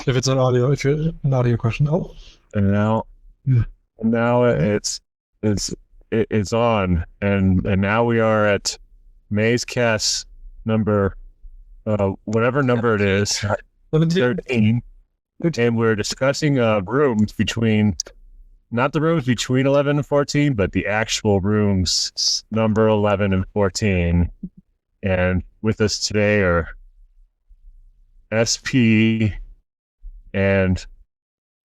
If it's if you're an audio question. Oh, And now, yeah. now it's it's on, and now we are at Mazecast number whatever number it is, 13, and we're discussing rooms between, not the rooms between 11 and 14, but the actual rooms number 11 and 14. And with us today are SP and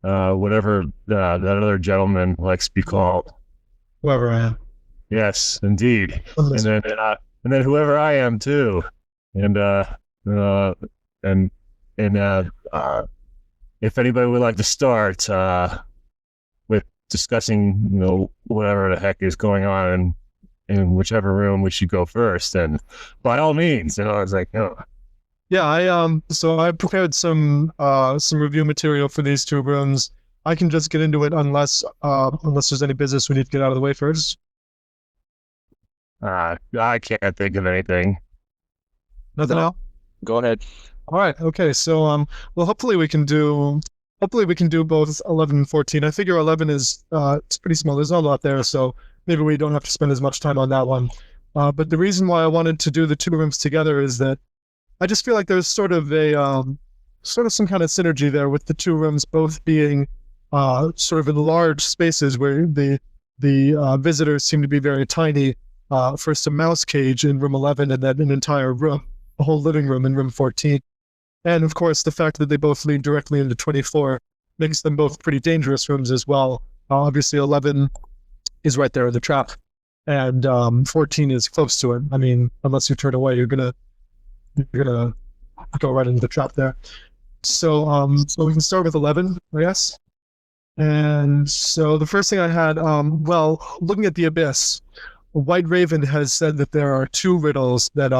whatever that other gentleman likes to be called. Whoever I am. Yes, indeed. Unless- And then whoever I am too. And if anybody would like to start with discussing, whatever the heck is going on in whichever room we should go first, and by all means, I was like, Yeah, so I prepared some review material for these two rooms. I can just get into it unless there's any business we need to get out of the way first. I can't think of anything. Nothing else? Go ahead. All right. Okay. So well, hopefully we can do both 11 and 14. I figure 11 is it's pretty small. There's not a lot there, so maybe we don't have to spend as much time on that one. But the reason why I wanted to do the two rooms together is that I just feel like there's sort of some kind of synergy there with the two rooms both being sort of in large spaces where the visitors seem to be very tiny. First a mouse cage in room 11, and then an entire room, a whole living room in room 14. And of course, the fact that they both lead directly into 24 makes them both pretty dangerous rooms as well. Obviously, 11 is right there in the trap, and 14 is close to it. I mean, unless you turn away, you're gonna go right into the trap there. So we can start with 11, I guess. And so the first thing I had, well, looking at the abyss, White Raven has said that there are two riddles that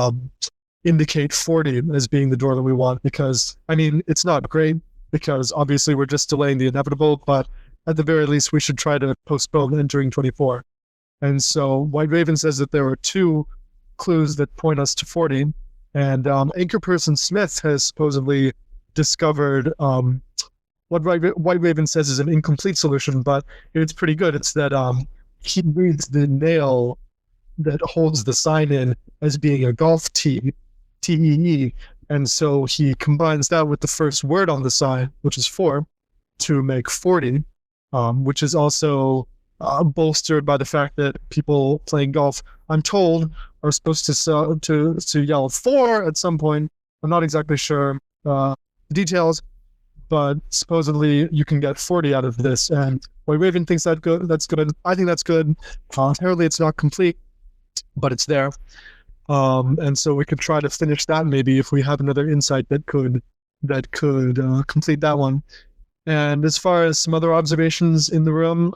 indicate 40 as being the door that we want, because, I mean, it's not great, because obviously we're just delaying the inevitable, but at the very least we should try to postpone entering 24. And so White Raven says that there are two clues that point us to 40, and Anchorperson Smith has supposedly discovered what White Raven says is an incomplete solution, but it's pretty good. It's that he reads the nail that holds the sign in as being a golf tee, T-E-E, and so he combines that with the first word on the sign, which is 4, to make 40, which is also bolstered by the fact that people playing golf, I'm told, are supposed to yell 4 at some point. I'm not exactly sure the details, but supposedly you can get 40 out of this, and White Raven thinks that's good. I think that's good. Apparently it's not complete, but it's there. And so we could try to finish that maybe if we have another insight that could complete that one. And as far as some other observations in the room,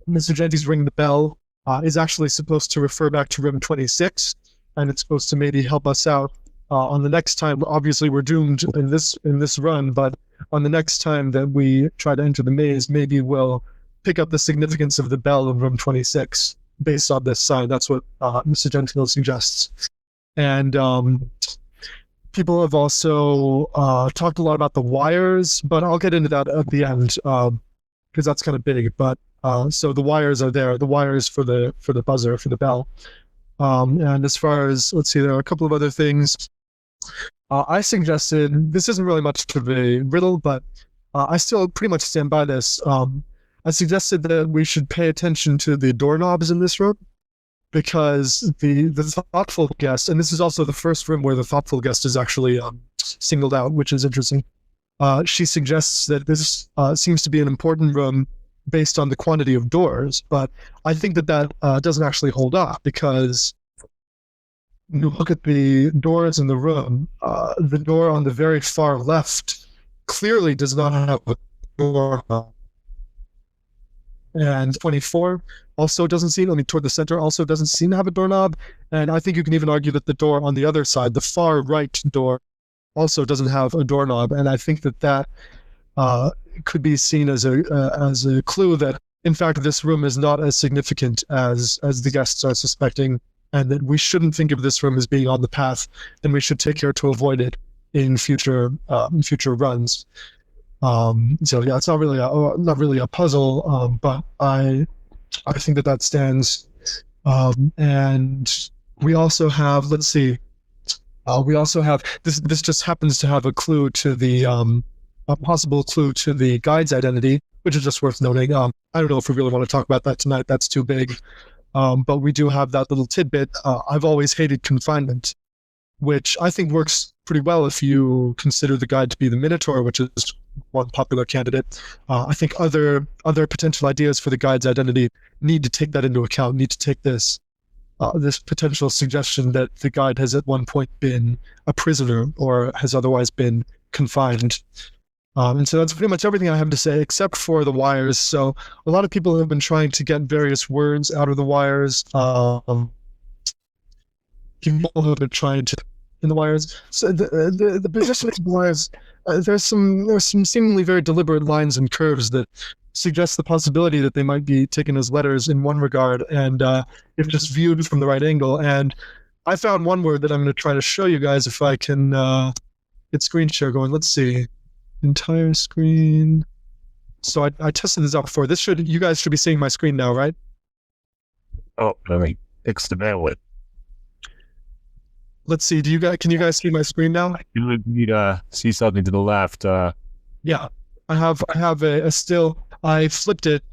Mr. Genty's ring the bell is actually supposed to refer back to room 26, and it's supposed to maybe help us out on the next time. Obviously we're doomed in this run, but on the next time that we try to enter the maze, maybe we'll pick up the significance of the bell in room 26 based on this sign. That's what Mr. Gentile suggests. And people have also talked a lot about the wires, but I'll get into that at the end because that's kind of big. But so the wires are there, the wires for the buzzer, for the bell. And as far as, let's see, there are a couple of other things. I suggested, this isn't really much of a riddle, but I still pretty much stand by this. I suggested that we should pay attention to the doorknobs in this room, because the thoughtful guest, and this is also the first room where the thoughtful guest is actually singled out, which is interesting. She suggests that this seems to be an important room based on the quantity of doors, but I think that doesn't actually hold up, because you look at the doors in the room, the door on the very far left clearly does not have a door, and 24 also doesn't seem, toward the center, also doesn't seem to have a doorknob, and I think you can even argue that the door on the other side, the far right door, also doesn't have a doorknob, and I think that could be seen as a clue that, in fact, this room is not as significant as the guests are suspecting, and that we shouldn't think of this room as being on the path, and we should take care to avoid it in future runs. So yeah, it's not really a puzzle, but I think that stands. And we also have, let's see, we also have this. This just happens to have a clue to the a possible clue to the guide's identity, which is just worth noting. I don't know if we really want to talk about that tonight. That's too big. But we do have that little tidbit. I've always hated confinement, which I think works pretty well if you consider the guide to be the Minotaur, which is one popular candidate. I think other potential ideas for the guide's identity need to take that into account, need to take this potential suggestion that the guide has at one point been a prisoner or has otherwise been confined. And so that's pretty much everything I have to say, except for the wires. So a lot of people have been trying to get various words out of the wires. People have been trying to in the wires. So the position of the wires, there's some seemingly very deliberate lines and curves that suggest the possibility that they might be taken as letters in one regard, and if just viewed from the right angle. And I found one word that I'm going to try to show you guys if I can get screen share going. Let's see, entire screen. So I tested this out before. You guys should be seeing my screen now, right? Oh, let me fix the bandwidth. Let's see. Can you guys see my screen now? You need to see something to the left. Yeah, I have a still. I flipped it.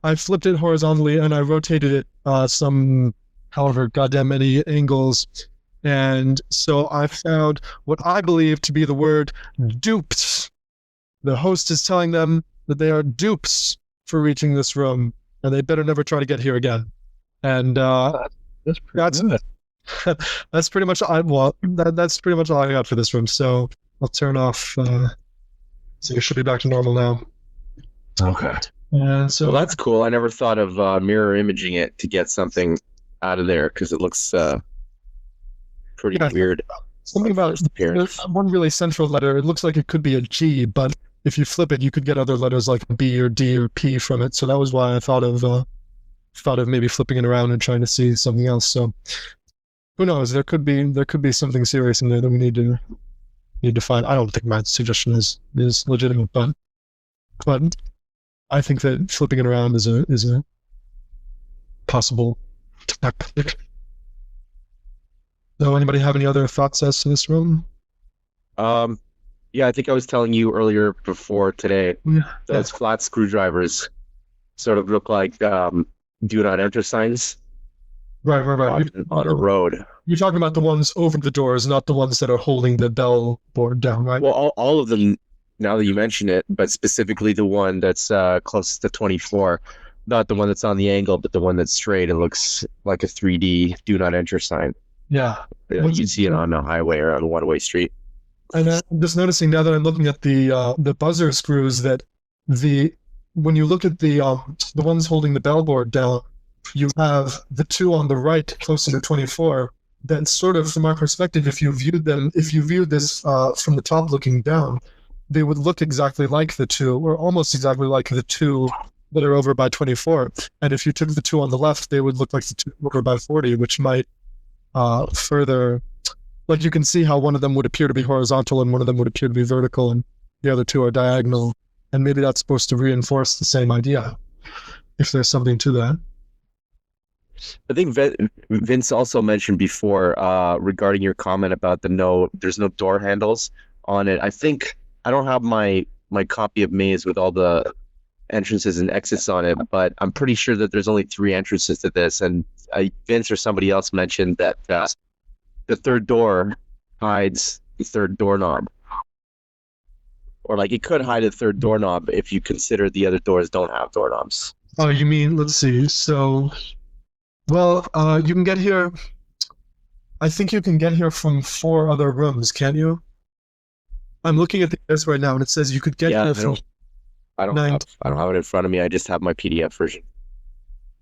I flipped it horizontally and I rotated it some however goddamn many angles, and so I found what I believe to be the word duped. The host is telling them that they are dupes for reaching this room, and they better never try to get here again. And that's good. That's pretty much that's pretty much all I got for this room. So I'll turn off. So you should be back to normal now. Okay. And so well, that's cool. I never thought of mirror imaging it to get something out of there because it looks pretty weird. Something about one really central letter. It looks like it could be a G, but if you flip it, you could get other letters like B or D or P from it. So that was why I thought of maybe flipping it around and trying to see something else. So who knows? There could be something serious in there that we need to find. I don't think my suggestion is legitimate, but I think that flipping it around is a possible tactic. So anybody have any other thoughts as to this room? Yeah, I think I was telling you earlier before today. Those flat screwdrivers sort of look like do not enter signs. Right. On a road. You're talking about the ones over the doors, not the ones that are holding the bell board down, right? Well, all of them, now that you mention it, but specifically the one that's closest to 24, not the one that's on the angle, but the one that's straight. It looks like a 3D do not enter sign. Yeah. You see it on a highway or on a one-way street. And I'm just noticing now that I'm looking at the buzzer screws that when you look at the ones holding the bell board down, you have the two on the right closer to 24 that sort of, from our perspective, if you viewed this from the top looking down, they would look exactly like the two, or almost exactly like the two that are over by 24. And if you took the two on the left, they would look like the two over by 40, which might further, like you can see how one of them would appear to be horizontal and one of them would appear to be vertical and the other two are diagonal. And maybe that's supposed to reinforce the same idea, if there's something to that. I think Vince also mentioned before regarding your comment about there's no door handles on it. I don't have my copy of Maze with all the entrances and exits on it, but I'm pretty sure that there's only 3 entrances to this. And Vince or somebody else mentioned that the third door hides the third doorknob. Or like it could hide a third doorknob if you consider the other doors don't have doorknobs. Oh, you mean, let's see. So, well, you can get here. I think you can get here from 4 other rooms, can't you? I'm looking at this right now, and it says you could get here from. I don't have it in front of me. I just have my PDF version.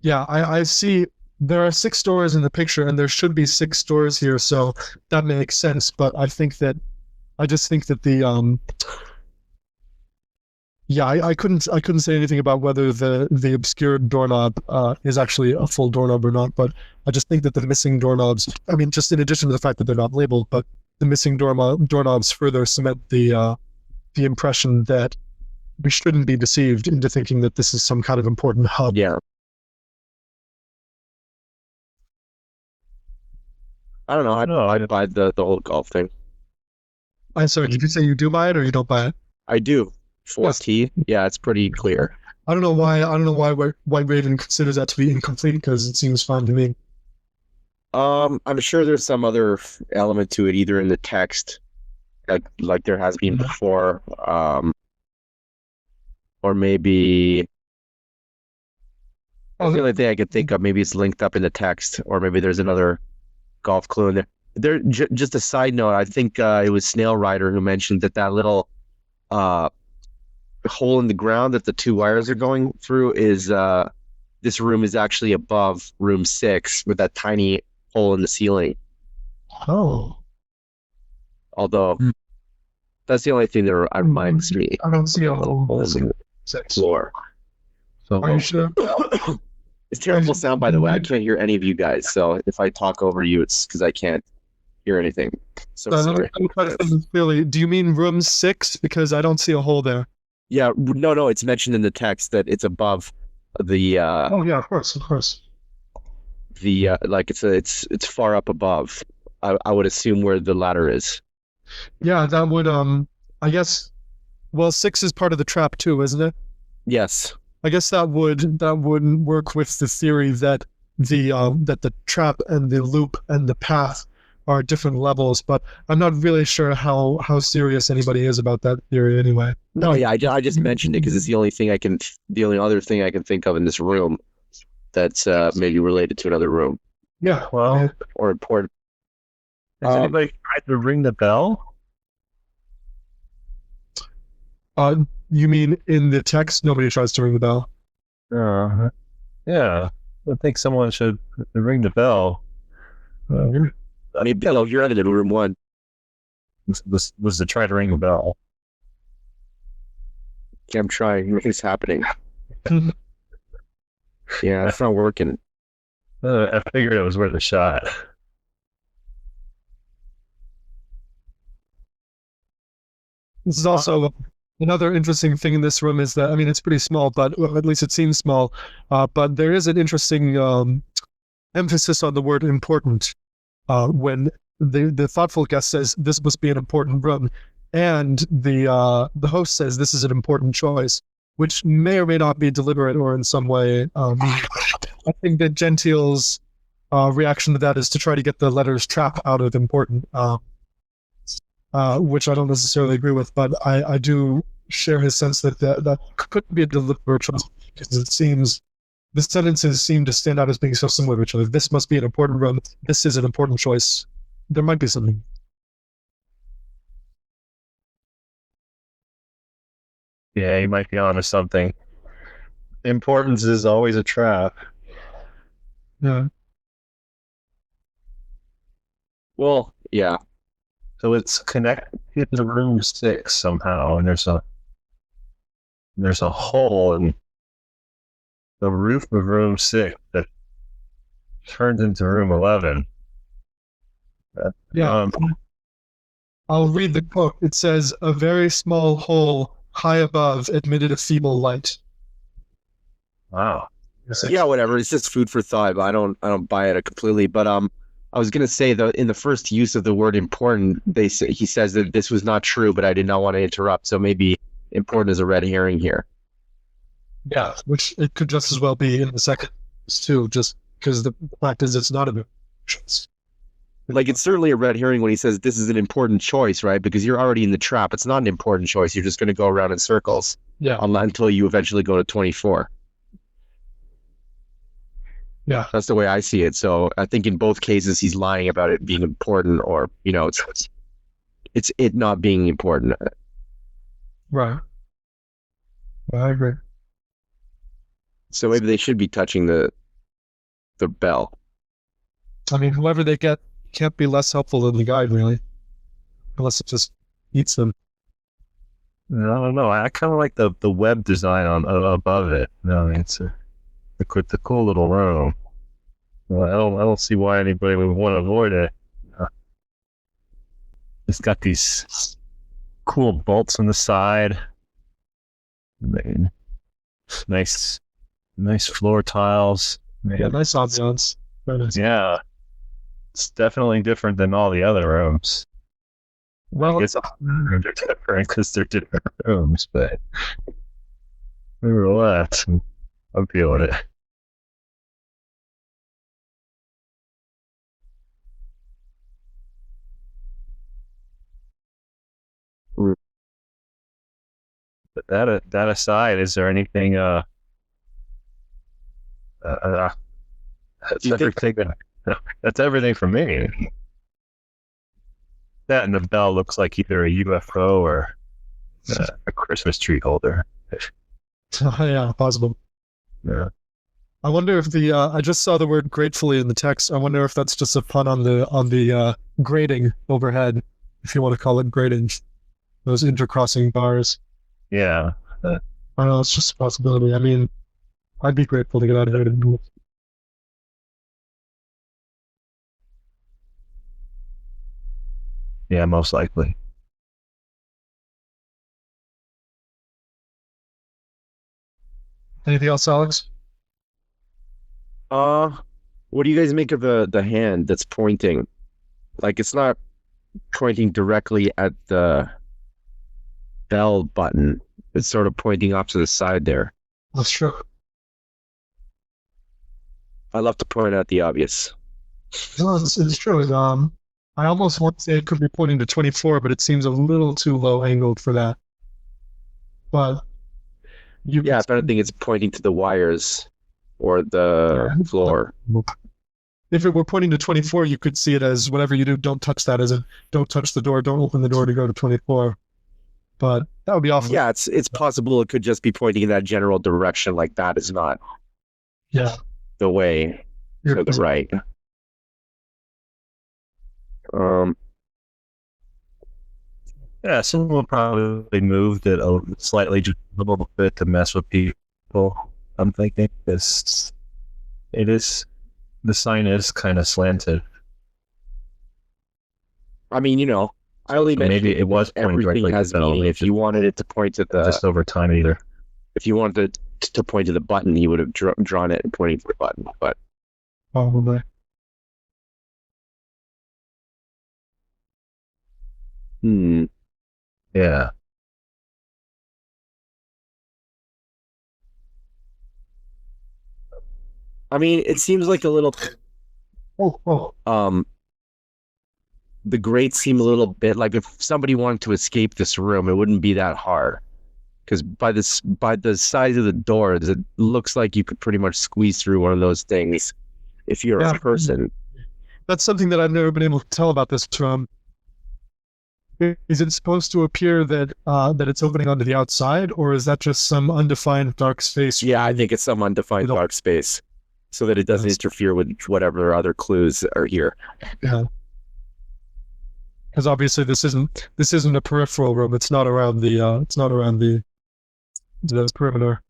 Yeah, I see. There are 6 doors in the picture, and there should be 6 doors here, so that makes sense. But I just think that the yeah, I couldn't say anything about whether the obscured doorknob is actually a full doorknob or not, but I just think that the missing doorknobs, I mean, just in addition to the fact that they're not labeled, but the missing doorknobs further cement the impression that we shouldn't be deceived into thinking that this is some kind of important hub. Yeah. I don't know. I'd buy the whole golf thing. I'm sorry, did you say you do buy it or you don't buy it? I do. 4T. Yeah, it's pretty clear. I don't know why White Raven considers that to be incomplete, because it seems fine to me. I'm sure there's some other element to it, either in the text, like there has been before, or maybe the only thing I could think of, maybe it's linked up in the text, or maybe there's another golf clue in there. Just a side note, I think it was Snail Rider who mentioned that little hole in the ground that the two wires are going through is this room is actually above room 6 with that tiny hole in the ceiling. Oh. Although that's the only thing that reminds me. I don't see a hole in the floor. So are you sure? It's terrible sound, by the way. I can't hear any of you guys, so if I talk over you, it's because I can't hear anything. So sorry. Clearly, do you mean room 6? Because I don't see a hole there. Yeah, no, it's mentioned in the text that it's above the. Oh yeah, of course. The like it's far up above. I would assume where the ladder is. Yeah, that would I guess. Well, 6 is part of the trap too, isn't it? Yes. I guess that would work with the theory that the trap and the loop and the path are different levels, but I'm not really sure how serious anybody is about that theory anyway. No, yeah, I just mentioned it because it's the only other thing I can think of in this room that's maybe related to another room. Yeah, well, or important. Has anybody tried to ring the bell? You mean in the text? Nobody tries to ring the bell. Yeah, I think someone should ring the bell. I mean, Bill, you're in room 1. Was to try to ring the bell. Yeah, I'm trying. It's happening. Yeah, it's not working. I figured it was worth a shot. This is also another interesting thing in this room is that, I mean, it's pretty small, but well, at least it seems small. But there is an interesting emphasis on the word important when the thoughtful guest says this must be an important room, and the host says this is an important choice, which may or may not be deliberate or in some way. I think that Gentile's reaction to that is to try to get the letters trap out of important. Which I don't necessarily agree with, but I do share his sense that could be a deliberate choice, because it seems the sentences seem to stand out as being so similar to each other. This must be an important room. This is an important choice. There might be something. Yeah, you might be onto something. Importance is always a trap. Yeah. Well, yeah. So it's connected to room 6 somehow, and there's a hole in the roof of room 6 that turns into room 11. Yeah. I'll read the quote. It says, "A very small hole high above admitted a feeble light." Wow. Yeah, whatever. It's just food for thought. But I don't buy it completely. But I was gonna say that in the first use of the word important, he says that this was not true, but I did not want to interrupt. So maybe important is a red herring here. Yeah, which it could just as well be in the second too, just because the fact is it's not a choice. Like, it's certainly a red herring when he says this is an important choice, right? Because you're already in the trap. It's not an important choice. You're just going to go around in circles. Yeah. Until you eventually go to 24. Yeah. That's the way I see it. So I think in both cases he's lying about it being important, or, it's it not being important. Right. I agree. So maybe they should be touching the bell. I mean, whoever they get can't be less helpful than the guide, really. Unless it just eats them. I don't know. I kind of like the web design on above it. No, it's a cool little room. Well, I don't see why anybody would want to avoid it. It's got these cool bolts on the side. Man, nice floor tiles. Man. Yeah, nice ambiance. Very nice. Yeah, it's definitely different than all the other rooms. Well, It's they're different because they're different rooms, but nevertheless, I'm feeling it. But that aside, is there anything? That's everything. That's everything for me. That and the bell looks like either a UFO or a Christmas tree holder. yeah, possible. Yeah. I wonder if the I just saw the word gratefully in the text. I wonder if that's just a pun on the grating overhead, if you want to call it grating. Those intercrossing bars. Yeah. I don't know, it's just a possibility. I mean, I'd be grateful to get out of here and move. Yeah, most likely. Anything else, Alex? What do you guys make of the hand that's pointing? Like, it's not pointing directly at the bell button. It's sort of pointing off to the side there. That's true. I love to point out the obvious. No, it's true. I almost want to say it could be pointing to 24, but it seems a little too low angled for that. But Yeah, if anything, it's pointing to the wires or the floor. If it were pointing to 24, you could see it as whatever you do, don't touch that, as in don't touch the door, don't open the door to go to 24. But that would be awful. Yeah, it's possible it could just be pointing in that general direction, like that is not the way to the right. Yeah, someone will probably moved it slightly, just a little bit to mess with people. I'm thinking the sign is kind of slanted. I mean, I only mentioned maybe it was pointing everything directly has to the bell. meaning. If you wanted it to point to the, just over time either. if you wanted to point to the button, you would have drawn it and pointing to the button. But Probably. Yeah. I mean, it seems like a little. Oh. The grates seem a little bit like if somebody wanted to escape this room, it wouldn't be that hard. Because by the size of the doors, it looks like you could pretty much squeeze through one of those things if you're a person. That's something that I've never been able to tell about this from. Is it supposed to appear that that it's opening onto the outside, or is that just some undefined dark space? Yeah, I think it's some undefined dark space, so that it doesn't interfere with whatever other clues are here. Yeah. Because obviously this isn't a peripheral room. It's not around the perimeter.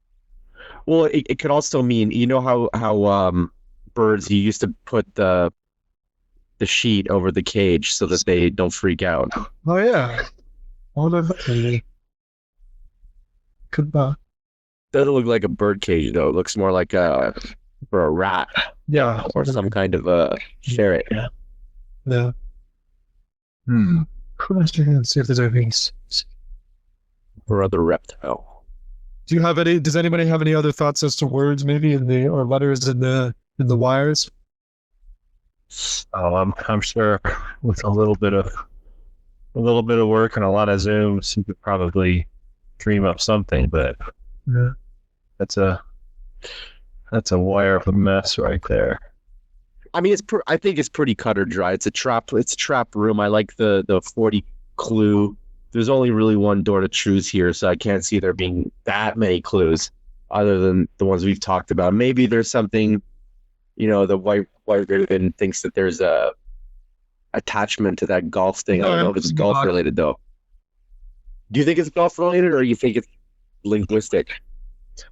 Well, it could also mean, how birds, you used to put the sheet over the cage so that they don't freak out. Oh yeah. Oh no. Could Doesn't look like a bird cage though. It looks more like for a rat. Yeah. Or some kind of a ferret. Yeah. Let's see if there's anything else. Or other reptile. Does anybody have any other thoughts as to words maybe or letters in the wires? Oh, I'm sure with a little bit of work and a lot of zooms, you could probably dream up something. But that's a wire of a mess right there. I mean, I think it's pretty cut or dry. It's a trap room. I like the 40 clue. There's only really one door to choose here, so I can't see there being that many clues other than the ones we've talked about. Maybe there's something, the white ribbon thinks that there's a attachment to that golf thing. I don't know if it's golf related though. Do you think it's golf related, or you think it's linguistic?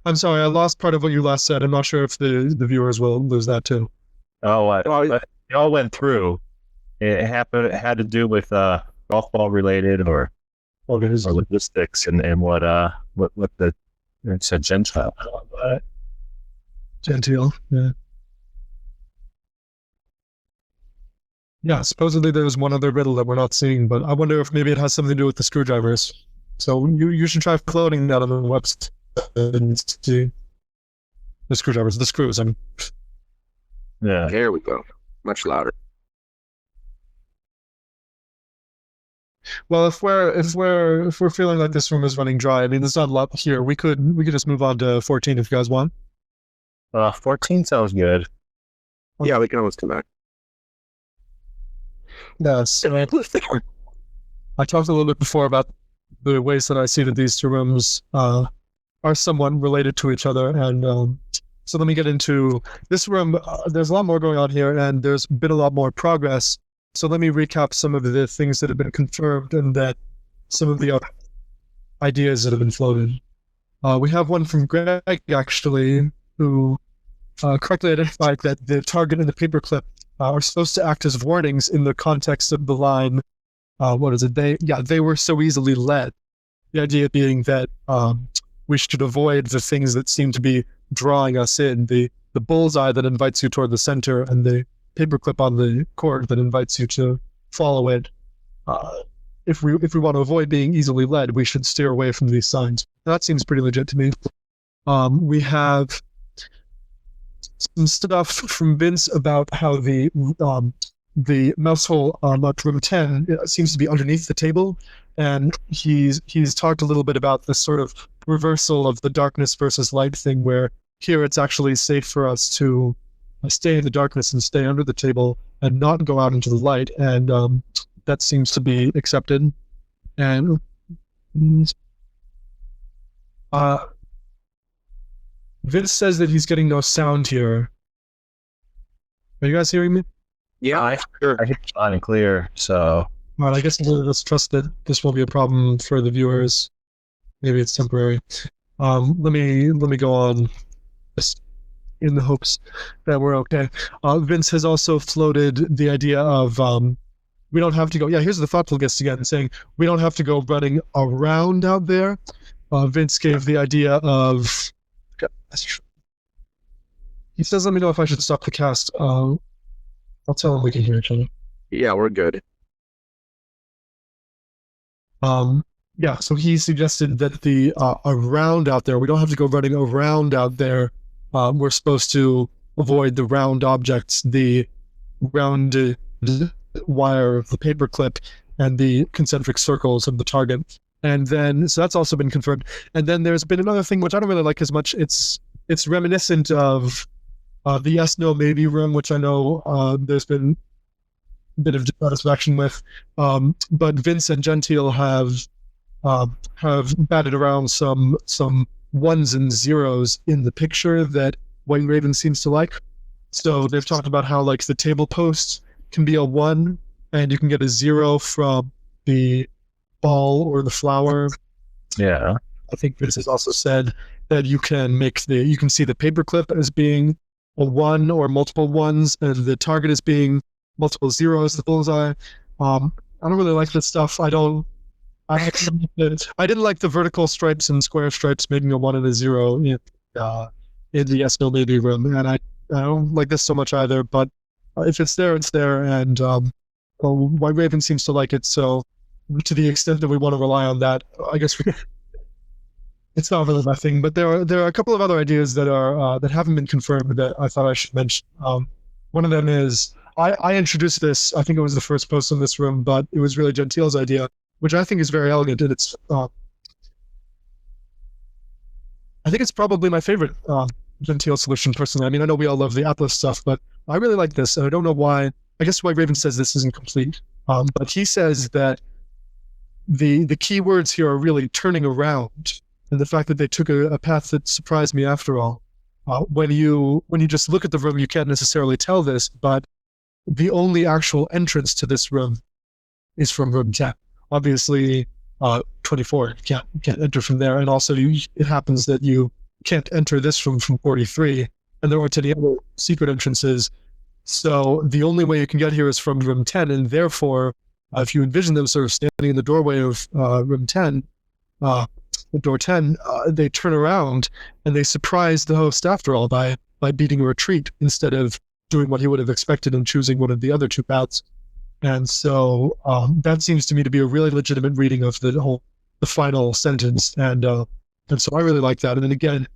I'm sorry, I lost part of what you last said. I'm not sure if the viewers will lose that too. It all went through. It had to do with golf ball related or logistics and what the it's a Gentile. Gentile, yeah. Yeah, supposedly there's one other riddle that we're not seeing, but I wonder if maybe it has something to do with the screwdrivers. So you should try floating that on the website and see the screwdrivers, the screws. I mean, Yeah. Here we go. Much louder. well, if we're feeling like this room is running dry, I mean, there's not a lot here. We could just move on to 14 if you guys want. 14 sounds good. Yeah, we can always come back. Yes. I talked a little bit before about the ways that I see that these two rooms are somewhat related to each other. And so let me get into this room. There's a lot more going on here, and there's been a lot more progress. So let me recap some of the things that have been confirmed and that some of the ideas that have been floated. We have one from Greg, actually, who correctly identified that the target and the paperclip are supposed to act as warnings in the context of the line. What is it? They were so easily led. The idea being that we should avoid the things that seem to be drawing us in. The bullseye that invites you toward the center, and the paperclip on the cord that invites you to follow it. If we want to avoid being easily led, we should steer away from these signs. That seems pretty legit to me. We have some stuff from Vince about how the mouse hole at room 10 seems to be underneath the table, and he's talked a little bit about this sort of reversal of the darkness versus light thing, where here it's actually safe for us to stay in the darkness and stay under the table and not go out into the light, and that seems to be accepted. And Vince says that he's getting no sound here. Are you guys hearing me? Yeah, sure. I hear it loud and clear. So, All right, I guess we'll just trust that this won't be a problem for the viewers. Maybe it's temporary. Let me go on, just in the hopes that we're okay. Vince has also floated the idea of we don't have to go. Yeah, here's the thoughtful guest again, saying we don't have to go running around out there. Vince gave the idea of. He says, "Let me know if I should stop the cast." I'll tell him we can hear each other. Yeah, we're good. Yeah, so he suggested that the around out there, we don't have to go running around out there. We're supposed to avoid the round objects, the round wire of the paperclip, and the concentric circles of the target. And then, so that's also been confirmed. And then there's been another thing which I don't really like as much. It's reminiscent of the yes, no, maybe room, which I know there's been a bit of dissatisfaction with. But Vince and Gentile have batted around some ones and zeros in the picture that White Raven seems to like. So they've talked about how like the table post can be a 1, and you can get a 0 from the ball or the flower. yeah. I think Vince has also said that you can see the paperclip as being a 1 or multiple 1s, and the target as being multiple 0s, the bullseye. I don't really like this stuff. I didn't like the vertical stripes and square stripes making a 1 and a 0 in the yes, no, maybe room, and I don't like this so much either. But if it's there, it's there, and White Raven seems to like it. So, to the extent that we want to rely on that, I guess it's not really my thing. But there are a couple of other ideas that are that haven't been confirmed that I thought I should mention. One of them is I introduced this. I think it was the first post in this room, but it was really Gentile's idea, which I think is very elegant, and it's I think it's probably my favorite Gentile solution personally. I mean, I know we all love the Atlas stuff, but I really like this, and I don't know why. I guess White Raven says this isn't complete, but he says that the key words here are really turning around, and the fact that they took a path that surprised me after all. When you just look at the room, you can't necessarily tell this, but the only actual entrance to this room is from room 10. Obviously, 24 you can't enter from there, and also it happens that you can't enter this room from 43, and there aren't any other secret entrances. So the only way you can get here is from room 10, and therefore if you envision them sort of standing in the doorway of room 10, door 10, they turn around and they surprise the host after all by beating a retreat instead of doing what he would have expected and choosing one of the other two paths. And so that seems to me to be a really legitimate reading of the final sentence. And so I really like that. And then again,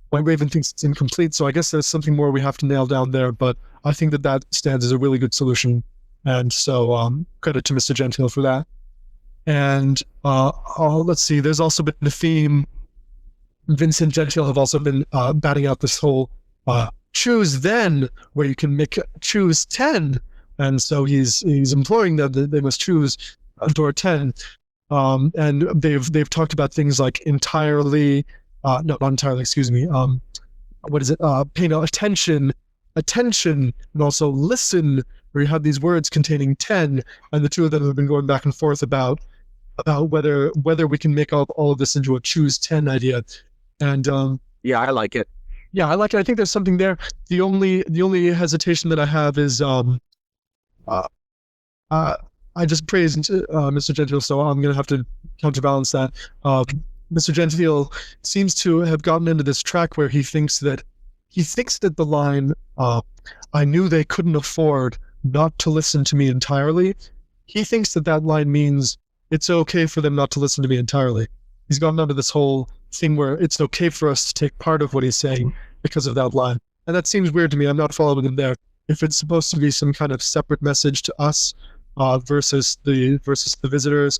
White Raven thinks it's incomplete, so I guess there's something more we have to nail down there, but I think that stands as a really good solution. And so credit to Mr. Gentile for that. And let's see, there's also been a theme. Vince and Gentile have also been batting out this whole choose then, where you can choose 10. And so he's imploring them that they must choose door 10. And they've talked about things like entirely, not entirely, excuse me. What is it? Paying attention, and also listen, where you have these words containing 10, and the two of them have been going back and forth about whether we can make all of this into a choose 10 idea. And yeah, I like it. Yeah, I like it. I think there's something there. The only hesitation that I have is I just praised Mr. Gentile, so I'm going to have to counterbalance that. Mr. Gentile seems to have gotten into this track where he thinks that the line, I knew they couldn't afford not to listen to me entirely. He thinks that line means it's okay for them not to listen to me entirely. He's gotten into this whole thing where it's okay for us to take part of what he's saying because of that line. And that seems weird to me. I'm not following him there. If it's supposed to be some kind of separate message to us versus the visitors,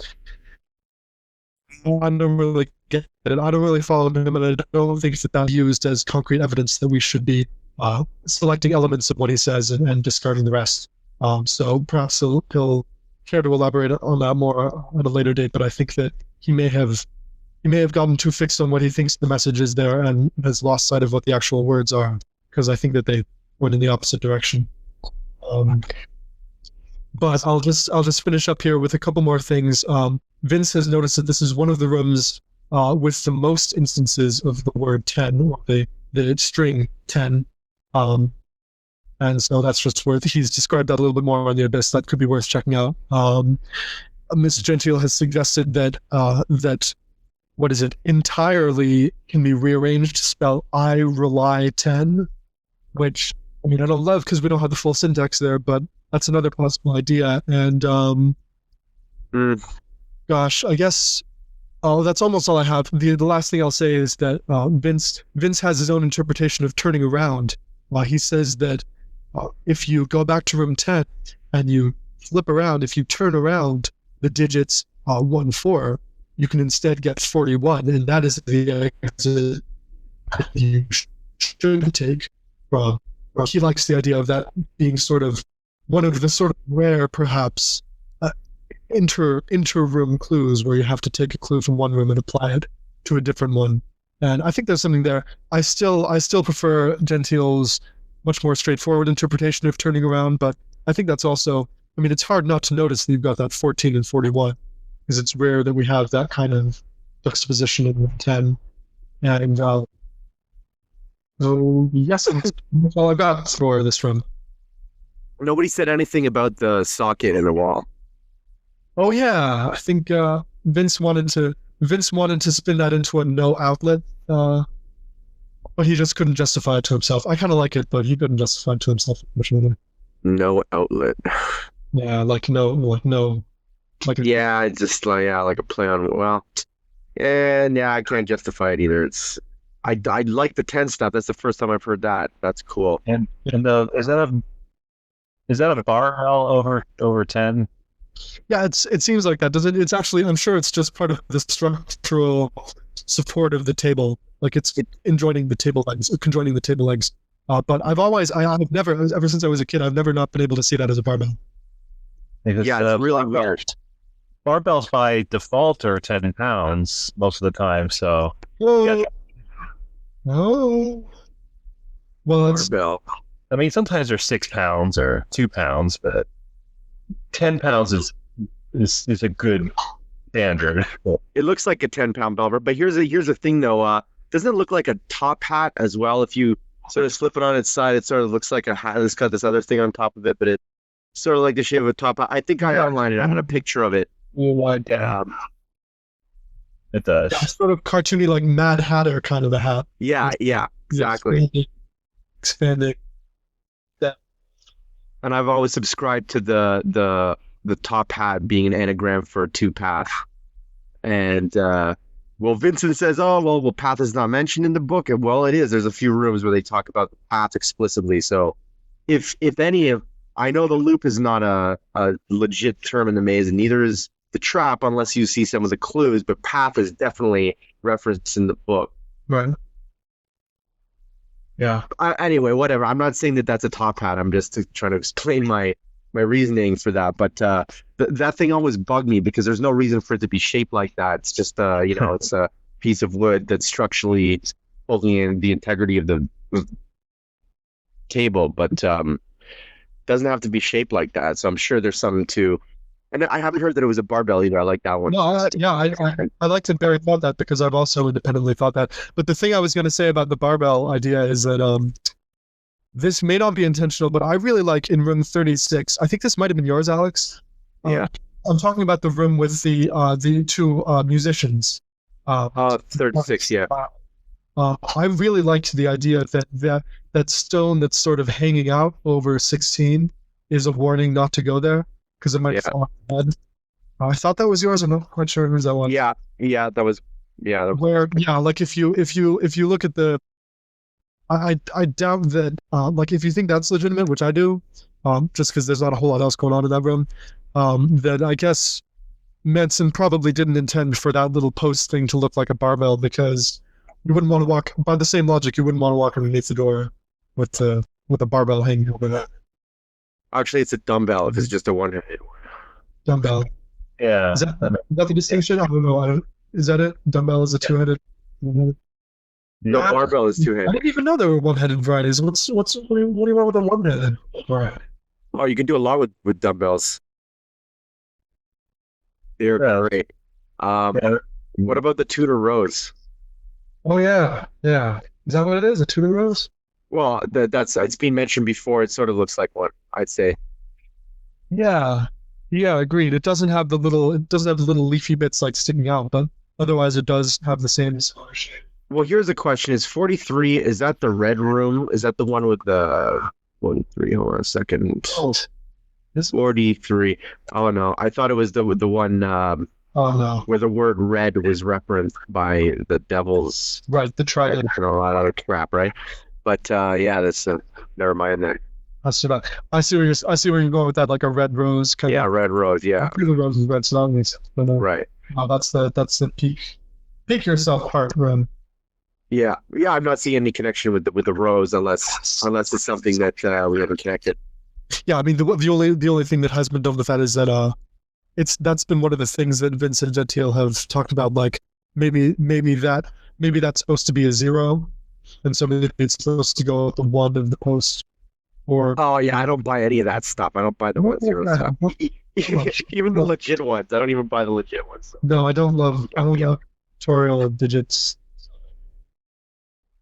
I don't really get it. I don't really follow him, and I don't think that's used as concrete evidence that we should be selecting elements of what he says and discarding the rest. So perhaps he'll care to elaborate on that more at a later date, but I think that he may have gotten too fixed on what he thinks the message is there and has lost sight of what the actual words are, because I think that they went in the opposite direction. But I'll just finish up here with a couple more things. Vince has noticed that this is one of the rooms with the most instances of the word 10, or the string 10. And so that's just where he's described that a little bit more on the Abyss. That could be worth checking out. Mr. Gentile has suggested that what is it, entirely can be rearranged to spell I rely 10, which, I mean, I don't love because we don't have the full syntax there, but that's another possible idea. And gosh, I guess that's almost all I have. The last thing I'll say is that Vince has his own interpretation of turning around. He says that if you go back to room 10 and you flip around, if you turn around the digits 1, 4, you can instead get 41, and that is the exit you should take from. He likes the idea of that being sort of one of the sort of rare, perhaps, inter-room clues where you have to take a clue from one room and apply it to a different one. And I think there's something there. I still prefer Gentile's much more straightforward interpretation of turning around, but I think that's also, I mean, it's hard not to notice that you've got that 14 and 41, because it's rare that we have that kind of juxtaposition in 10. And so, yes, that's all I've got for this room. Nobody said anything about the socket in the wall. Oh yeah, I think Vince wanted to spin that into a no outlet, but he just couldn't justify it to himself. I kind of like it, but he couldn't justify it to himself. No outlet. Yeah, like no. Yeah, it's just like a play on. Well, and yeah, I can't justify it either. I like the 10 stuff. That's the first time I've heard that. That's cool. And is that a barbell over 10? Yeah, it seems like that, doesn't it? It's actually, I'm sure it's just part of the structural support of the table. Like it's conjoining the table legs. But I've never, ever since I was a kid, I've never not been able to see that as a barbell. Because, yeah, it's really weird. Barbells by default are 10 pounds most of the time, so. Oh. Well, it's barbell. I mean, sometimes they're 6 pounds or 2 pounds, but 10 pounds is a good standard. It looks like a 10-pound bell, but here's the thing though. Doesn't it look like a top hat as well? If you sort of flip it on its side, it sort of looks like a hat. It's got this other thing on top of it, but sort of like the shape of a top hat. I think I outlined it. I had a picture of it. It does. Yeah, sort of cartoony, like Mad Hatter kind of a hat. Yeah, exactly. Expanding. And I've always subscribed to the top hat being an anagram for two path. And well, Vincent says, "Oh, well, path is not mentioned in the book." And well, it is. There's a few rooms where they talk about the path explicitly. So, if any of, I know the loop is not a legit term in the maze, and neither is the trap, unless you see some of the clues. But path is definitely referenced in the book. Right. Yeah. Anyway, whatever. I'm not saying that that's a top hat. I'm just trying to explain my reasoning for that. But that thing always bugged me because there's no reason for it to be shaped like that. It's just it's a piece of wood that's structurally holding in the integrity of the table, but doesn't have to be shaped like that. So I'm sure there's something to. And I haven't heard that it was a barbell either. I like that one. No, I like to very thought that because I've also independently thought that. But the thing I was going to say about the barbell idea is that this may not be intentional, but I really like in room 36. I think this might have been yours, Alex. Yeah. I'm talking about the room with the two musicians. 36, yeah. I really liked the idea that stone that's sort of hanging out over 16 is a warning not to go there because it might fall on the head. I thought that was yours. I'm not quite sure who's that one. Yeah, that was. Where like if you look at the, I doubt that like if you think that's legitimate, which I do, just because there's not a whole lot else going on in that room, then I guess Manson probably didn't intend for that little post thing to look like a barbell because you wouldn't want to walk by the same logic. You wouldn't want to walk underneath the door with a barbell hanging over that. Actually, it's a dumbbell if it's just a one-handed dumbbell. Yeah. Is that the distinction? I don't know. Is that it? Dumbbell is a two-handed. No, barbell is two-handed. I didn't even know there were one-handed varieties. What do you want with a one-handed variety? Oh, you can do a lot with dumbbells. They're great. What about the Tudor rose? Oh yeah. Is that what it is? A Tudor rose? Well, that's it's been mentioned before. It sort of looks like one, I'd say. Yeah, agreed. It doesn't have the little leafy bits like sticking out, but otherwise it does have the same shape. Well, here's the question: is 43? Is that the red room? Is that the one with the 43? Hold on a second. Oh, this 43. Oh no, I thought it was the one. Oh no, where the word red was referenced by the devils. Right, the trident. And a lot of other crap, right? But that's never mind that. I see where you're going with that, like a red rose kind of. Yeah, red rose. Yeah, the rose is red, so that makes sense. But, right. That's the peak yourself part room. Yeah. I'm not seeing any connection with the rose unless it's something that we haven't connected. Yeah, I mean the only thing that has been done with that is that that's been one of the things that Vince and Gentile have talked about. Like maybe that's supposed to be a 0. And so it's supposed to go at the 1 of the post, or I don't buy any of that stuff. I don't buy the 1-0 stuff. Even the legit ones. I don't even buy the legit ones. So. No, I don't love tutorial digits.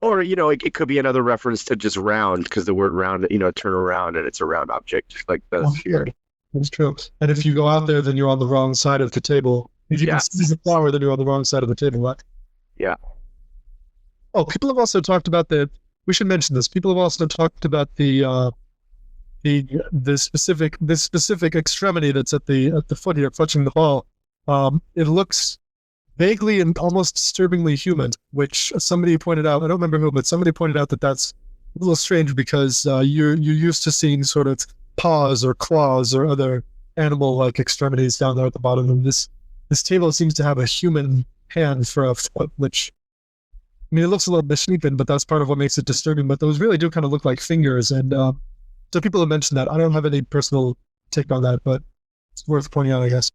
Or it could be another reference to just round because the word round, turn around and it's a round object like the sphere. That's true. And if you go out there, then you're on the wrong side of the table. If you can see the flower, then you're on the wrong side of the table, right? Yeah. Oh, people have also talked about we should mention this. People have also talked about the specific extremity that's at the foot here, clutching the ball. It looks vaguely and almost disturbingly human, which somebody pointed out. I don't remember who, but somebody pointed out that that's a little strange because you're used to seeing sort of paws or claws or other animal-like extremities down there at the bottom. And this table seems to have a human hand for a foot, which. I mean, it looks a little misshapen, but that's part of what makes it disturbing. But those really do kind of look like fingers. And so people have mentioned that. I don't have any personal take on that, but it's worth pointing out, I guess.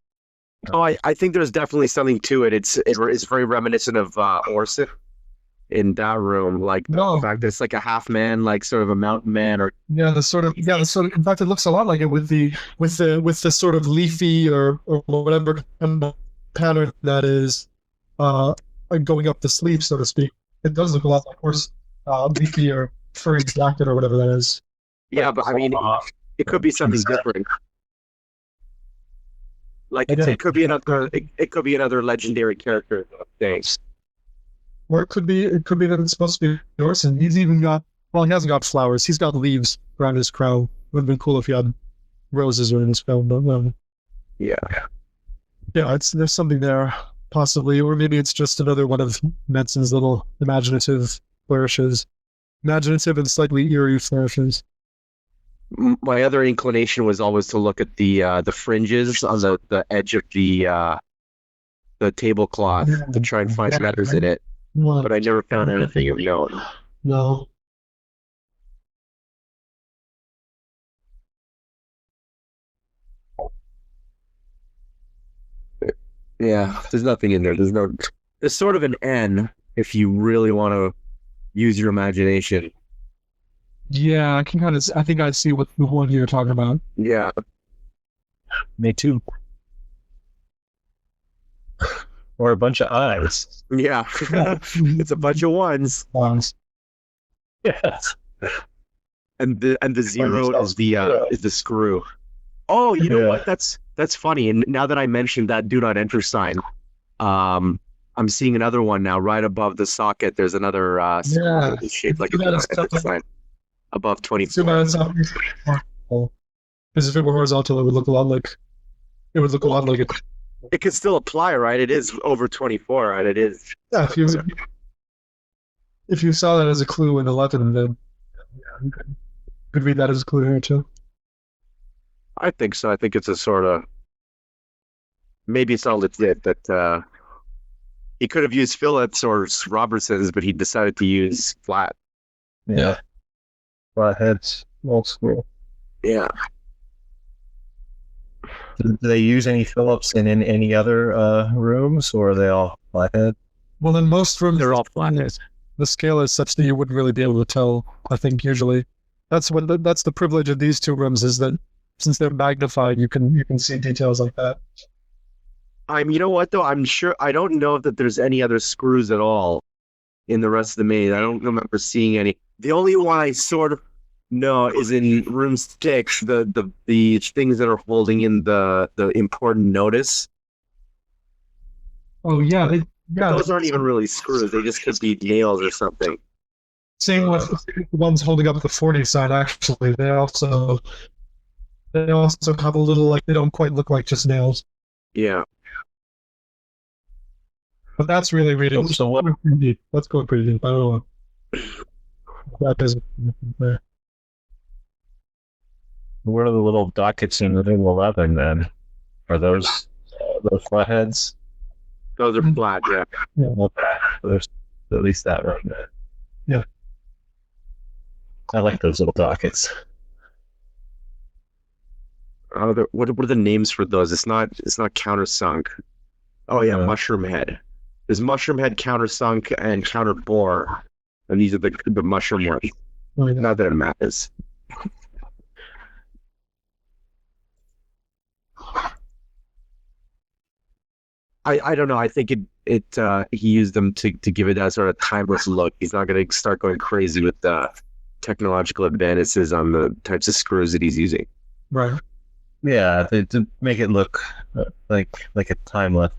Oh, I think there's definitely something to it. It's very reminiscent of Orsif in that room. Like the fact that it's like a half man, like sort of a mountain man, or the sort of. In fact, it looks a lot like it with the sort of leafy or whatever pattern that is going up the sleeve, so to speak. It does look a lot like horse leafy or furry jacket or whatever that is. Yeah, but I mean, it could be something different. Like I it could be another. It could be another legendary character. Thanks. Or it could be that it's supposed to be yours, and he's even got. Well, he hasn't got flowers. He's got leaves around his crown. Would have been cool if he had roses around his crown, but Yeah. yeah, there's something there possibly, or maybe it's just another one of Manson's little imaginative flourishes, imaginative and slightly eerie flourishes. My other inclination was always to look at the fringes on the edge of the tablecloth to try and find letters in it, but I never found anything of note. No. Yeah, there's nothing in there. There's sort of an N if you really want to use your imagination. Yeah, I can kind of. I think I see what the one you're talking about. Yeah. Me too. Or a bunch of eyes. Yeah. It's a bunch of ones. Yes. And the zero is the screw. Oh, you know what? That's funny. And now that I mentioned that do not enter sign, I'm seeing another one now right above the socket. There's another screw that's shaped like a do not enter sign above 24. Because if it were horizontal, it would look a lot like it. It could still apply, right? It is over 24, right? It is. Yeah, if you saw that as a clue in 11, then you could read that as a clue here too. I think so. I think it's a sort of, maybe it's not legit, but he could have used Phillips or Robertson's, but he decided to use flat. Yeah. Flatheads, old school. Yeah. Do they use any Phillips in any other rooms, or are they all flathead? Well, in most rooms, They're all flatheads. the scale is such that you wouldn't really be able to tell. I think usually that's the privilege of these two rooms, is that since they're magnified, you can see details like that. You know what though? I'm sure I don't know that there's any other screws at all in the rest of the maze. I don't remember seeing any. The only one I sort of know is in room 6, the things that are holding in the important notice. Oh yeah, Those aren't even really screws. They just could be nails or something. Same with the ones holding up the 40 sign. Actually, they also have a little, like, they don't quite look like just nails. Yeah. But that's really reading. So what? Let's go pretty deep. I don't know. That isn't there. What are the little dockets in room 11 then? Are those flatheads? Those are flat, yeah. Okay. There's at least that right there. Yeah. I like those little dockets. What are the names for those? It's not countersunk. Oh yeah, mushroom head. There's mushroom head, countersunk, and counterbore, and these are the mushroom ones. Oh, yeah. Not that it matters. I don't know. I think he used them to give it that sort of timeless look. He's not going to start going crazy with the technological advances on the types of screws that he's using. Right. Yeah, to make it look like a timeless,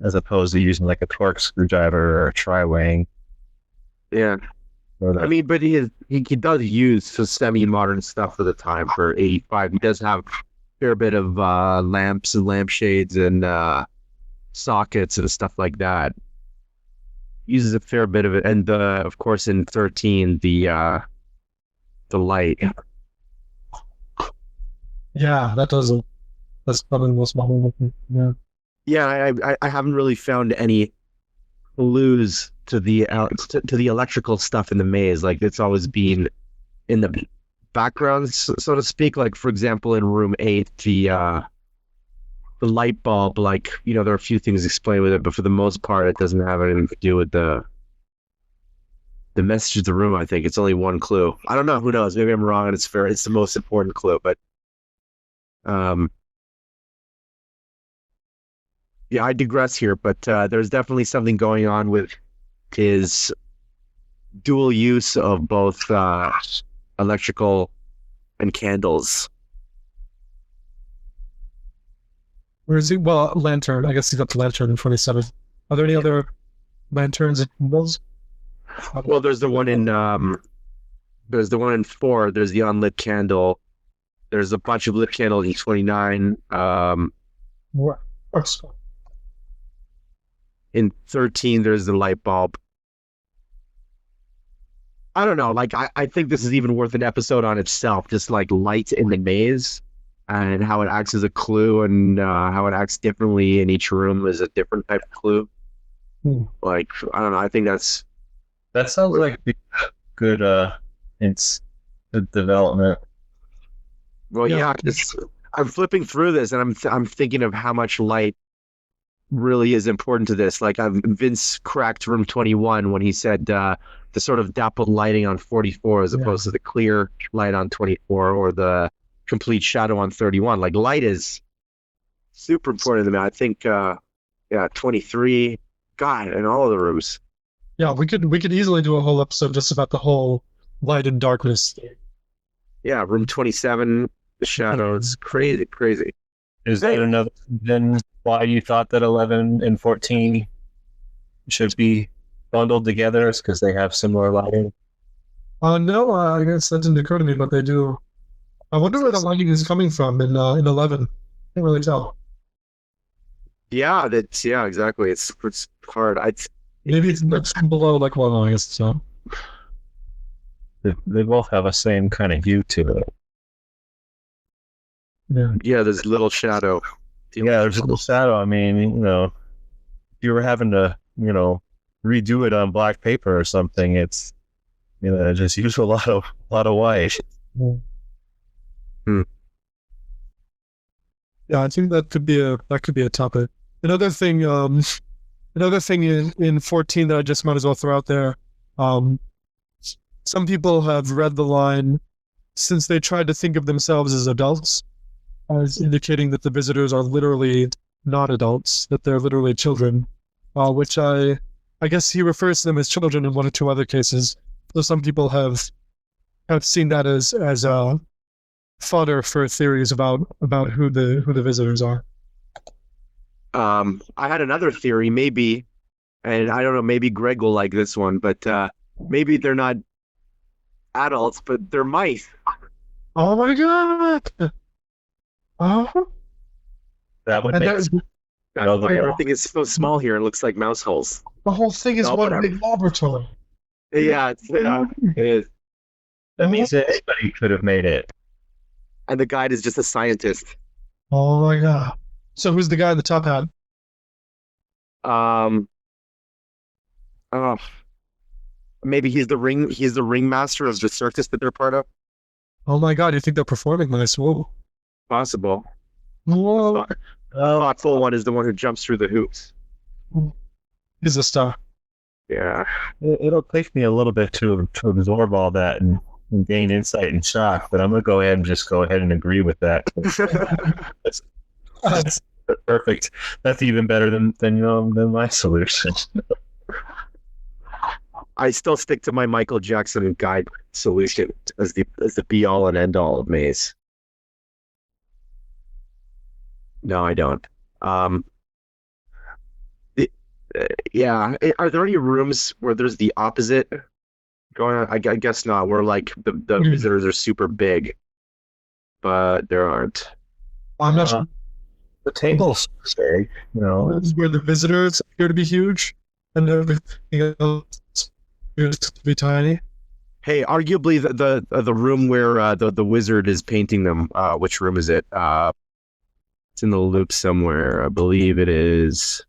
as opposed to using like a torque screwdriver or a tri-wing. Yeah. I mean, but he does use some semi-modern stuff for the time for 85. He does have a fair bit of lamps and lampshades and sockets and stuff like that. Uses a fair bit of it, and of course in 13 the light. Yeah, that's probably the most modern looking. Yeah. Yeah, I haven't really found any clues to the electrical stuff in the maze. Like, it's always been in the background, so to speak. Like, for example, in room 8, the light bulb, like, there are a few things explained with it, but for the most part, it doesn't have anything to do with the message of the room. I think it's only one clue. I don't know. Who knows? Maybe I'm wrong, and it's the most important clue. But yeah, I digress here. But there's definitely something going on with his dual use of both electrical and candles. Where is he? Well, lantern. I guess he's up to lantern in 27. Are there any other lanterns and symbols? Well, there's the one in 4. There's the unlit candle. There's a bunch of lit candles in 29. More. In 13, there's the light bulb. I don't know. Like, I think this is even worth an episode on itself. Just like light in the maze and how it acts as a clue and how it acts differently in each room is a different type of clue. Like, I don't know. I think That sounds like good. It's the development. well, Yeah. I'm flipping through this and I'm thinking of how much light really is important to this. Like, Vince cracked room 21 when he said the sort of dappled lighting on 44 as opposed to the clear light on 24 or the complete shadow on 31. Like, light is super important to me. I think 23, God, in all of the rooms. Yeah, we could easily do a whole episode just about the whole light and darkness thing. Yeah, room 27, the shadow. It's crazy. Is that another then why you thought that 11 and 14 should be bundled together? Is because they have similar lighting? No, I guess that didn't occur to me, but they do. I wonder where the lighting is coming from in 11. Can't really tell. Yeah, exactly. It's hard. Maybe it's below, like, well, no, I guess so. They both have a same kind of hue to it. Yeah, there's little shadow. Yeah, there's a little shadow. I mean, if you were having to, redo it on black paper or something, it's, just use a lot of white. Yeah, I think that could be a topic. Another thing in 14 that I just might as well throw out there. Some people have read the line, since they tried to think of themselves as adults, as indicating that the visitors are literally not adults, that they're literally children, which I guess he refers to them as children in one or two other cases. So some people have seen that as fodder for theories about who the visitors are. I had another theory, maybe, and I don't know, maybe Greg will like this one, but maybe they're not adults, but they're mice. Oh my god! Oh, That would and make that, Everything is so small here; it looks like mouse holes. the whole thing is No, one whatever. big laboratory. Yeah, it is. That means that anybody could have made it. And the guide is just a scientist. Oh my god! So who's the guy in the top hat? Oh, maybe he's the ringmaster of the circus that they're part of. Oh my god! You think they're performing mice? Whoa! Possible. Whoa! Thoughtful one is the one who jumps through the hoops. He's a star. Yeah. It'll take me a little bit to absorb all that and gain insight and shock, but I'm going to go ahead and agree with that. That's perfect. That's even better than my solution. I still stick to my Michael Jackson guide solution as the be all and end all of Maze. No, I don't. Yeah. Are there any rooms where there's the opposite going on? I guess not. Where like the visitors are super big, but there aren't. I'm not sure. The table's big, This is where the visitors appear to be huge, and everything else appears to be tiny. Hey, arguably the room where the wizard is painting them. Which room is it? It's in the loop somewhere. I believe it is.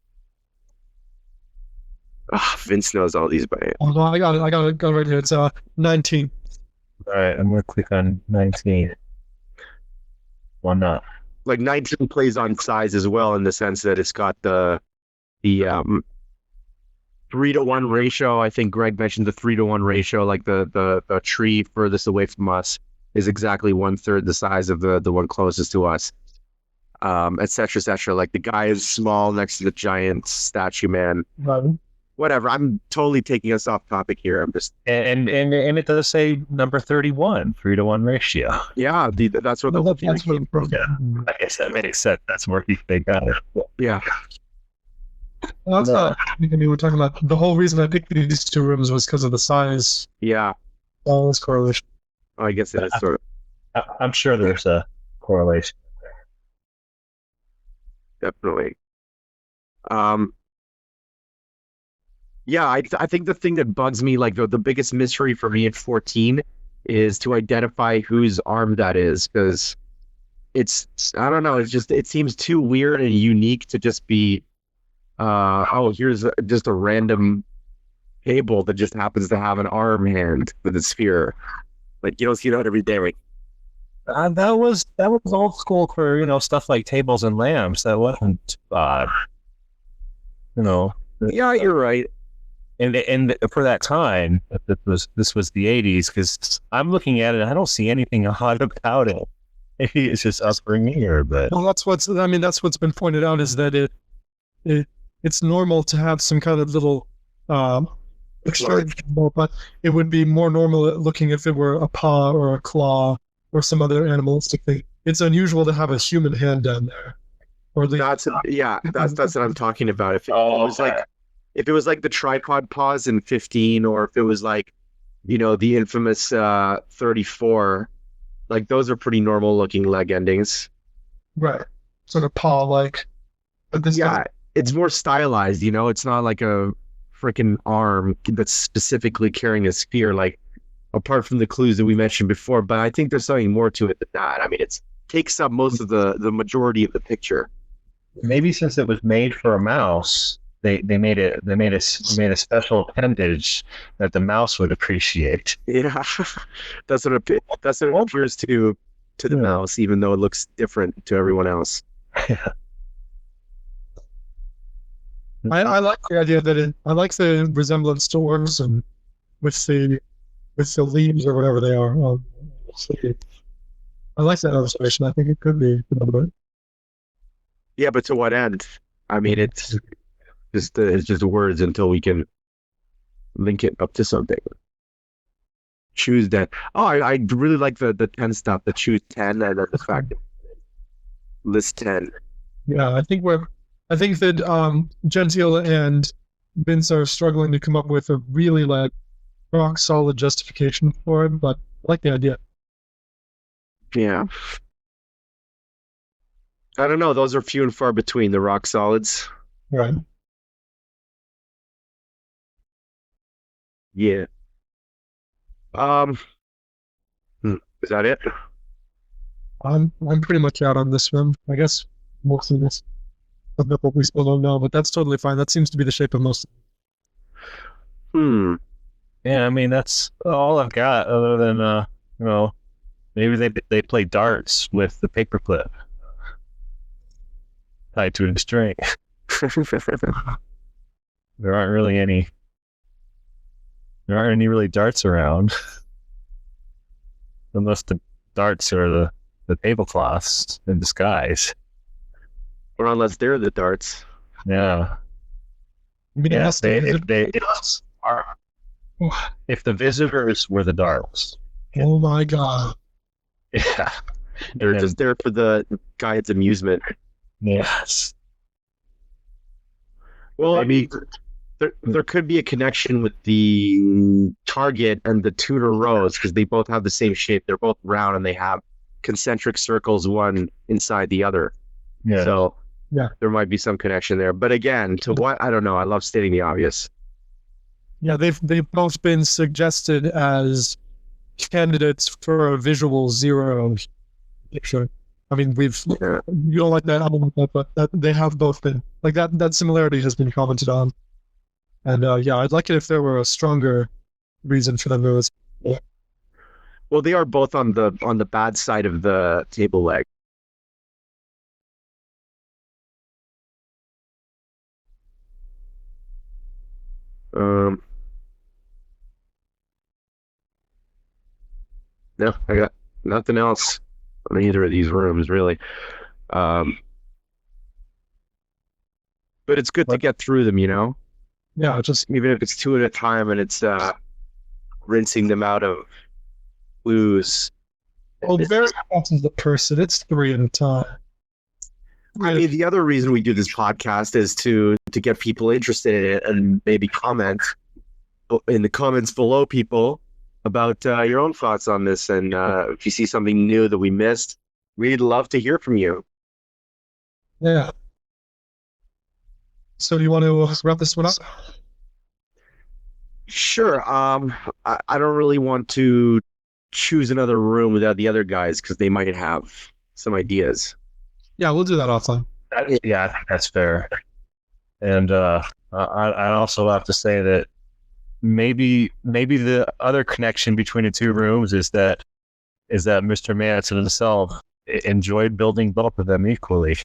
Vince knows all these by. Oh no, I got it right here. It's 19. All right, I'm going to click on 19. Why not? Like 19 plays on size as well, in the sense that it's got the 3-to-1 ratio. I think Greg mentioned the 3-to-1 ratio. Like the tree furthest away from us is exactly 1/3 the size of the one closest to us. Et cetera, et cetera. Like the guy is small next to the giant statue man. 11. whatever. I'm totally taking us off topic here. I'm just And it does say number 31, 3-to-1 ratio. yeah. That's what Well, the that's what Yeah. I guess that makes sense. That's where they got it. yeah. that's not. I mean, we're talking about the whole reason I picked these two rooms was because of the size correlation. I guess it is sort of I'm sure there's a correlation. definitely. Yeah, I think the thing that bugs me, like the biggest mystery for me at 14, is to identify whose arm that is, because I don't know, it seems too weird and unique to just be here's just a random table that just happens to have an arm hand with a sphere. Like you don't see that every day, right? That was old school for stuff like tables and lamps. That wasn't Yeah, you're right. And for that time, this was the 80s, because I'm looking at it, I don't see anything odd about it. Maybe it's just upbringing here, but Well, that's what's been pointed out, is that it's normal to have some kind of little exchange, but it would be more normal looking if it were a paw or a claw or some other animalistic thing. It's unusual to have a human hand down there. Or That's what I'm talking about. If it was like the tripod paws in 15, or if it was like, the infamous 34, like those are pretty normal looking leg endings. right, sort of paw like. But this It's more stylized, it's not like a freaking arm that's specifically carrying a sphere, like apart from the clues that we mentioned before. But I think there's something more to it than that. I mean, it takes up most of the majority of the picture. maybe since it was made for a mouse, they made a special appendage that the mouse would appreciate. Yeah, that's what it appears to the mouse, even though it looks different to everyone else. Yeah. I like the idea that I like the resemblance to orcs and with the leaves or whatever they are. I like that observation. I think it could be another. Yeah, but to what end? I mean, it's just words until we can link it up to something. Choose 10. Oh, I really like the 10 stuff. The choose 10 and then the fact that list 10. Yeah, I think that Gentile and Vince are struggling to come up with a really like rock solid justification for it, but I like the idea. Yeah. I don't know. Those are few and far between, the rock solids. Right. Yeah. Is that it? I'm pretty much out on this one. I guess most of this of what we still don't know, but that's totally fine. That seems to be the shape of most of Hmm. Yeah, I mean that's all I've got, other than maybe they play darts with the paperclip tied to a string. There aren't any really darts around, unless the darts are the tablecloths in disguise. Or unless they're the darts. Yeah. I mean, Yes, if the visitors were the darts. oh my god. Yeah. They're just there for the guide's amusement. Yes. Well, Maybe there could be a connection with the target and the tuner rows, because they both have the same shape. They're both round and they have concentric circles, one inside the other. Yeah. So Yeah. there might be some connection there. But again, to what? I don't know. I love stating the obvious. Yeah, they've both been suggested as candidates for a visual zero picture. I mean, you don't like that, I don't like that, but they have both been like that. That similarity has been commented on, and yeah, I'd like it if there were a stronger reason for them to. Well, they are both on the bad side of the table leg. No, I got nothing else on either of these rooms, really. But it's good to get through them, Yeah, just even if it's 2 at a time, and it's rinsing them out of clues. very often the person. It's 3 at a time. I mean, the other reason we do this podcast is to get people interested in it and maybe comment in the comments below, people, about your own thoughts on this. And if you see something new that we missed, we'd love to hear from you. Yeah. So do you want to wrap this one up? Sure. I don't really want to choose another room without the other guys because they might have some ideas. Yeah, we'll do that offline. Yeah, I think that's fair. And I also have to say that maybe the other connection between the two rooms is that Mr. Manson himself enjoyed building both of them equally.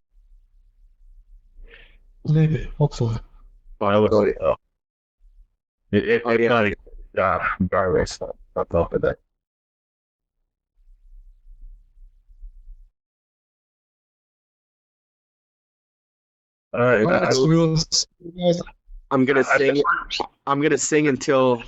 Maybe, hopefully. Well, I would say so. It's not a job, regardless. Not both of them. All right. All right, so we will see you guys. I'm gonna sing until